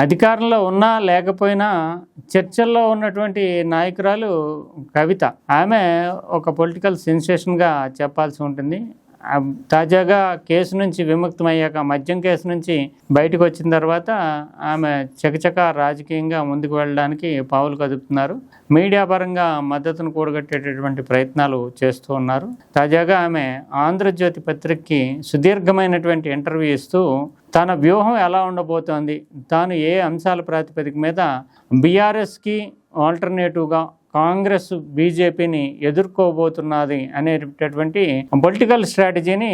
అధికారంలో ఉన్నా లేకపోయినా చర్చల్లో ఉన్నటువంటి నాయకురాలు కవిత. ఆమె ఒక పొలిటికల్ సెన్సేషన్గా చెప్పాల్సి ఉంటుంది. తాజాగా కేసు నుంచి విముక్తమయ్యాక, మద్యం కేసు నుంచి బయటకు వచ్చిన తర్వాత ఆమె చకచక రాజకీయంగా ముందుకు వెళ్ళడానికి పావులు కదుపుతున్నారు. మీడియా పరంగా మద్దతును కూడగట్టేటటువంటి ప్రయత్నాలు చేస్తూ ఉన్నారు. తాజాగా ఆమె ఆంధ్రజ్యోతి పత్రికకి సుదీర్ఘమైనటువంటి ఇంటర్వ్యూ ఇస్తూ తన వ్యూహం ఎలా ఉండబోతోంది, తాను ఏ అంశాల ప్రాతిపదిక మీద బీఆర్ఎస్కి ఆల్టర్నేటివ్గా కాంగ్రెస్ బీజేపీని ఎదుర్కోబోతున్నది అనేటటువంటి పొలిటికల్ స్ట్రాటజీని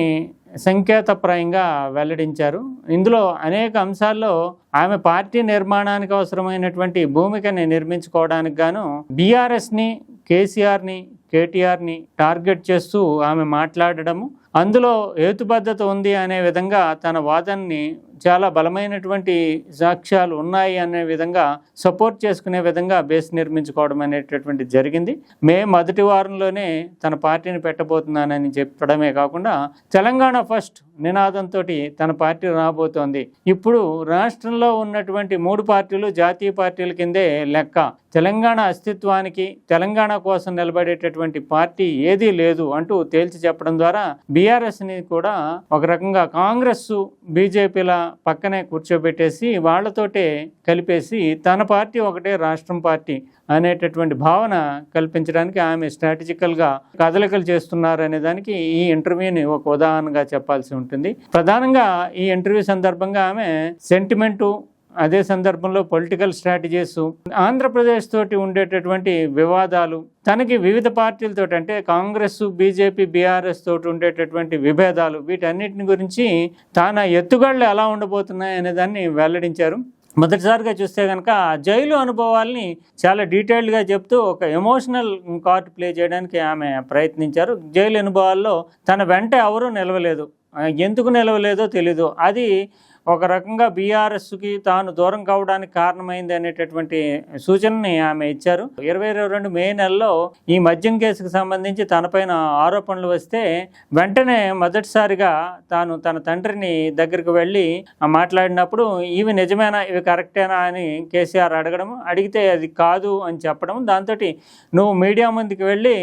సంకేతప్రాయంగా వెల్లడించారు. ఇందులో అనేక అంశాల్లో ఆమె పార్టీ నిర్మాణానికి అవసరమైనటువంటి భూమికని నిర్మించుకోవడానికి గాను బీఆర్ఎస్ని, కేసీఆర్ని, కేటీఆర్ని టార్గెట్ చేస్తూ ఆమె మాట్లాడడము, అందులో హేతుబద్ధత ఉంది అనే విధంగా తన వాదనని చాలా బలమైనటువంటి సాక్ష్యాలు ఉన్నాయి అనే విధంగా సపోర్ట్ చేసుకునే విధంగా బేస్ నిర్మించుకోవడం అనేటటువంటి జరిగింది. మే మొదటి వారంలోనే తన పార్టీని పెట్టబోతున్నానని చెప్పడమే కాకుండా తెలంగాణ ఫస్ట్ నినాదంతో తన పార్టీ రాబోతోంది. ఇప్పుడు రాష్ట్రంలో ఉన్నటువంటి 3 పార్టీలు జాతీయ పార్టీల కిందే లెక్క. తెలంగాణ అస్తిత్వానికి, తెలంగాణ కోసం నిలబడేటటువంటి పార్టీ ఏదీ లేదు అంటూ తేల్చి చెప్పడం ద్వారా బీఆర్ఎస్ని కూడా ఒక రకంగా కాంగ్రెస్, బీజేపీల పక్కనే కూర్చోబెట్టేసి వాళ్ళతోటే కలిపేసి తన పార్టీ ఒకటే రాష్ట్రం పార్టీ అనేటటువంటి భావన కల్పించడానికి ఆమె స్ట్రాటజికల్గా కదలికలు చేస్తున్నారు అనే దానికి ఈ ఇంటర్వ్యూని ఒక ఉదాహరణగా చెప్పాల్సి ఉంటుంది. ప్రధానంగా ఈ ఇంటర్వ్యూ సందర్భంగా ఆమె సెంటిమెంటు, అదే సందర్భంలో పొలిటికల్ స్ట్రాటజీస్, ఆంధ్రప్రదేశ్ తోటి ఉండేటటువంటి వివాదాలు, తనకి వివిధ పార్టీలతో అంటే కాంగ్రెస్, బీజేపీ, బీఆర్ఎస్ తోటి ఉండేటటువంటి విభేదాలు, వీటన్నిటిని గురించి తన ఎత్తుగడలు ఎలా ఉండబోతున్నాయి అనే దాన్ని వెల్లడించారు. మొదటిసారిగా చూస్తే కనుక జైలు అనుభవాల్ని చాలా డీటెయిల్డ్గా చెప్తూ ఒక ఎమోషనల్ కార్డ్ ప్లే చేయడానికి ఆమె ప్రయత్నించారు. జైలు అనుభవాల్లో తన వెంట ఎవరూ నిలవలేదు, ఎందుకు నిలవలేదో తెలీదు, అది ఒక రకంగా బీఆర్ఎస్కి తాను దూరం కావడానికి కారణమైంది అనేటటువంటి సూచనని ఆమె ఇచ్చారు. 2022 మే నెలలో ఈ మద్యం కేసుకు సంబంధించి తనపైన ఆరోపణలు వస్తే వెంటనే మొదటిసారిగా తాను తన తండ్రిని దగ్గరికి వెళ్ళి మాట్లాడినప్పుడు ఇవి నిజమేనా, ఇవి కరెక్టేనా అని కేసీఆర్ అడగడం, అడిగితే అది కాదు అని చెప్పడం, దాంతో నువ్వు మీడియా ముందుకు వెళ్ళి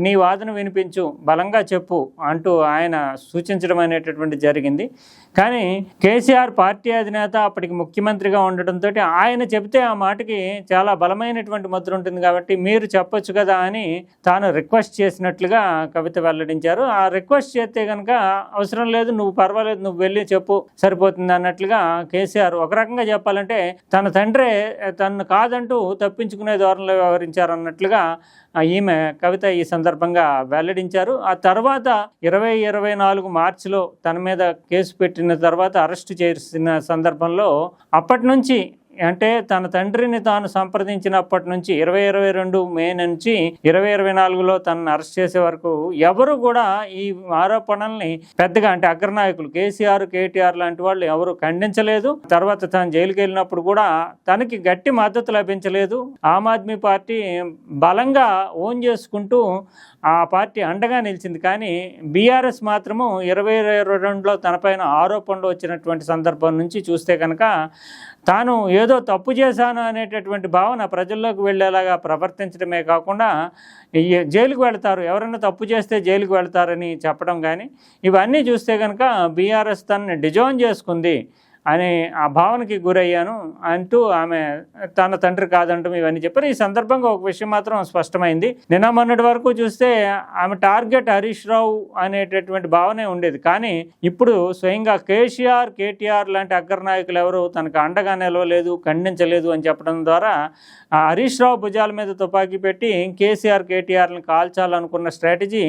నీ వాదన వినిపించు, బలంగా చెప్పు అంటూ ఆయన సూచించడం అనేటటువంటి జరిగింది. కానీ కేసీఆర్ పార్టీ అధినేత, అప్పటికి ముఖ్యమంత్రిగా ఉండటంతో ఆయన చెబితే ఆ మాటకి చాలా బలమైనటువంటి ముద్ర ఉంటుంది కాబట్టి మీరు చెప్పొచ్చు కదా అని తాను రిక్వెస్ట్ చేసినట్లుగా కవిత వెల్లడించారు. ఆ రిక్వెస్ట్ చేస్తే కనుక అవసరం లేదు, నువ్వు పర్వాలేదు, నువ్వు వెళ్ళి చెప్పు సరిపోతుంది అన్నట్లుగా కేసీఆర్ ఒక రకంగా చెప్పాలంటే తన తండ్రే తను కాదంటూ తప్పించుకునే ధోరణిలో వ్యవహరించారు అన్నట్లుగా ఈమె కవిత ఈ సందర్భంగా వెల్లడించారు. ఆ తర్వాత 2024 మార్చిలో తన మీద కేసు పెట్టిన తర్వాత అరెస్టు చేసిన సందర్భంలో అప్పటి నుంచి అంటే తన తండ్రిని తాను సంప్రదించినప్పటి నుంచి 2022 మే నుంచి 2024లో తనను అరెస్ట్ చేసే వరకు ఎవరు కూడా ఈ ఆరోపణల్ని పెద్దగా అంటే అగ్రనాయకులు కేసీఆర్, కేటీఆర్ లాంటి వాళ్ళు ఎవరు ఖండించలేదు. తర్వాత తను జైలుకి వెళ్ళినప్పుడు కూడా తనకి గట్టి మద్దతు లభించలేదు. ఆమ్ ఆద్మీ పార్టీ బలంగా ఓన్ చేసుకుంటూ ఆ పార్టీ అండగా నిలిచింది. కానీ బీఆర్ఎస్ మాత్రము 2022లో తనపైన ఆరోపణలు వచ్చినటువంటి సందర్భం నుంచి చూస్తే కనుక తాను ఏదో తప్పు చేశాను అనేటటువంటి భావన ప్రజల్లోకి వెళ్ళేలాగా ప్రవర్తించడమే కాకుండా జైలుకు వెళతారు, ఎవరైనా తప్పు చేస్తే జైలుకు వెళతారని చెప్పడం కానీ ఇవన్నీ చూస్తే కనుక బీఆర్ఎస్ తనని డిజోన్ చేసుకుంది అనే ఆ భావనకి గురయ్యాను అంటూ ఆమె తన తండ్రి కాదంటూ ఇవన్నీ చెప్పారు. ఈ సందర్భంగా ఒక విషయం మాత్రం స్పష్టమైంది. నిన్న మొన్నటి వరకు చూస్తే ఆమె టార్గెట్ హరీష్ రావు అనేటటువంటి భావనే ఉండేది. కానీ ఇప్పుడు స్వయంగా కేసీఆర్, కేటీఆర్ లాంటి అగ్రనాయకులు ఎవరు తనకు అండగా నిలవలేదు, ఖండించలేదు అని చెప్పడం ద్వారా ఆ హరీష్ రావు భుజాల మీద తుపాకీ పెట్టి కేసీఆర్, కేటీఆర్ని కాల్చాలనుకున్న స్ట్రాటజీ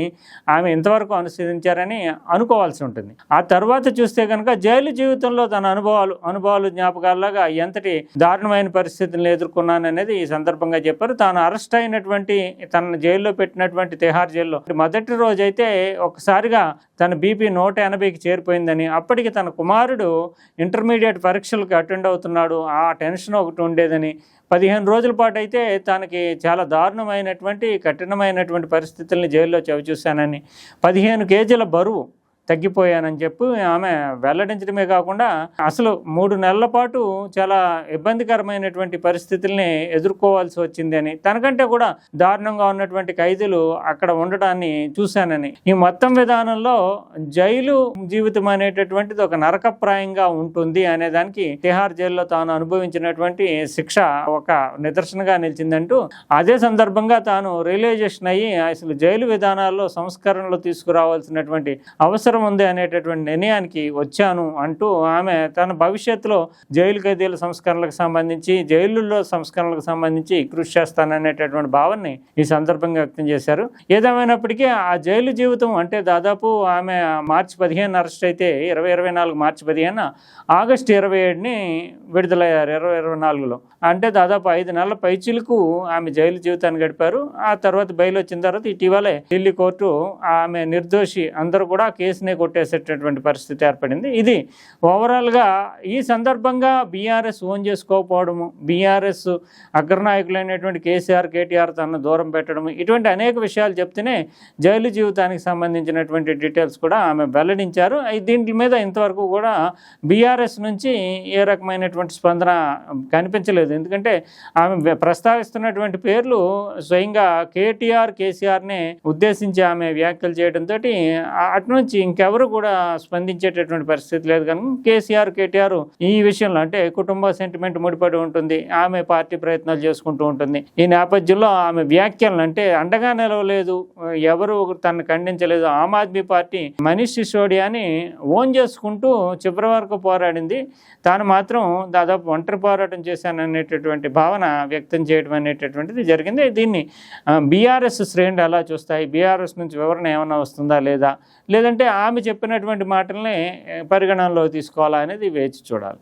ఆమె ఇంతవరకు అనుసరించారని అనుకోవాల్సి ఉంటుంది. ఆ తర్వాత చూస్తే కనుక జైలు జీవితంలో తన అనుభవాలు జ్ఞాపకాల్లాగా ఎంతటి దారుణమైన పరిస్థితులను ఎదుర్కొన్నాననేది ఈ సందర్భంగా చెప్పారు. తాను అరెస్ట్ అయినటువంటి, తన జైల్లో పెట్టినటువంటి తిహార్ జైల్లో మొదటి రోజైతే ఒకసారిగా తన బీపీ 180కి చేరిపోయిందని, అప్పటికి తన కుమారుడు ఇంటర్మీడియట్ పరీక్షలకు అటెండ్ అవుతున్నాడు, ఆ టెన్షన్ ఒకటి ఉండేదని, 15 రోజుల పాటు అయితే తనకి చాలా దారుణమైనటువంటి, కఠినమైనటువంటి పరిస్థితుల్ని జైల్లో చవిచూశానని, 15 కేజీల బరువు తగ్గిపోయానని చెప్పి ఆమె వెల్లడించడమే కాకుండా అసలు 3 నెలల పాటు చాలా ఇబ్బందికరమైనటువంటి పరిస్థితుల్ని ఎదుర్కోవాల్సి వచ్చింది అని, తనకంటే కూడా దారుణంగా ఉన్నటువంటి ఖైదీలు అక్కడ ఉండడాన్ని చూశానని, ఈ మొత్తం విధానంలో జైలు జీవితం అనేటటువంటిది ఒక నరకప్రాయంగా ఉంటుంది అనే దానికి తిహార్ జైల్లో తాను అనుభవించినటువంటి శిక్ష ఒక నిదర్శనగా నిలిచిందంటూ, అదే సందర్భంగా తాను రియలైజేషన్ అయ్యి అసలు జైలు విధానాల్లో సంస్కరణలు తీసుకురావాల్సినటువంటి అవసరం ఉంది అనేటటువంటి నిర్ణయానికి వచ్చాను అంటూ ఆమె తన భవిష్యత్తులో జైలు ఖైదీల సంస్కరణలకు సంబంధించి, జైలుల్లో సంస్కరణలకు సంబంధించి కృషి చేస్తాననేటటువంటి భావాన్ని ఈ సందర్భంగా వ్యక్తం చేశారు. ఏదేమైనప్పటికీ ఆ జైలు జీవితం అంటే దాదాపు ఆమె మార్చి 15 అరెస్ట్ అయితే 2024 మార్చి 15 ఆగస్టు 27ని విడుదలయ్యారు 2024లో. అంటే దాదాపు 5 నెలల పైచిలకు ఆమె జైలు జీవితాన్ని గడిపారు. ఆ తర్వాత బయలు వచ్చిన తర్వాత ఇటీవలే ఢిల్లీ కోర్టు ఆమె నిర్దోషి అందరూ కూడా కేసుని కొట్టేసేటటువంటి పరిస్థితి ఏర్పడింది. ఇది ఓవరాల్గా ఈ సందర్భంగా బీఆర్ఎస్ ఓన్ చేసుకోకపోవడము, బీఆర్ఎస్ అగ్రనాయకులైనటువంటి కేసీఆర్ కేటీఆర్ తనను దూరం పెట్టడము, ఇటువంటి అనేక విషయాలు చెప్తేనే జైలు జీవితానికి సంబంధించినటువంటి డీటెయిల్స్ కూడా ఆమె వెల్లడించారు. దీంట్ మీద ఇంతవరకు కూడా బీఆర్ఎస్ నుంచి ఏ రకమైనటువంటి స్పందన కనిపించలేదు. ఎందుకంటే ఆమె ప్రస్తావిస్తున్నటువంటి పేర్లు స్వయంగా కేటీఆర్ కేసీఆర్నే ఉద్దేశించి ఆమె వ్యాఖ్యలు చేయడంతో అటు నుంచి ఇంకెవరు కూడా స్పందించేటటువంటి పరిస్థితి లేదు. కనుక కేసీఆర్ కేటీఆర్ ఈ విషయంలో అంటే కుటుంబ సెంటిమెంట్ ముడిపడి ఉంటుంది, ఆమె పార్టీ ప్రయత్నాలు చేసుకుంటూ ఉంటుంది. ఈ నేపథ్యంలో ఆమె వ్యాఖ్యలను అంటే అండగా నిలవలేదు, ఎవరు తనను ఖండించలేదు. ఆమ్ ఆద్మీ పార్టీ మనీష్ సిసోడియాని ఓన్ చేసుకుంటూ చివరి వరకు పోరాడింది. తాను మాత్రం దాదాపు ఒంటరి పోరాటం చేశాననేటటువంటి భావన వ్యక్తం చేయడం అనేటటువంటిది జరిగింది. దీన్ని బీఆర్ఎస్ శ్రేణులు ఎలా చూస్తాయి, బీఆర్ఎస్ నుంచి వివరణ ఏమైనా వస్తుందా లేదంటే ఆమె చెప్పినటువంటి మాటల్ని పరిగణనలో తీసుకోవాలా అనేది వేచి చూడాలి.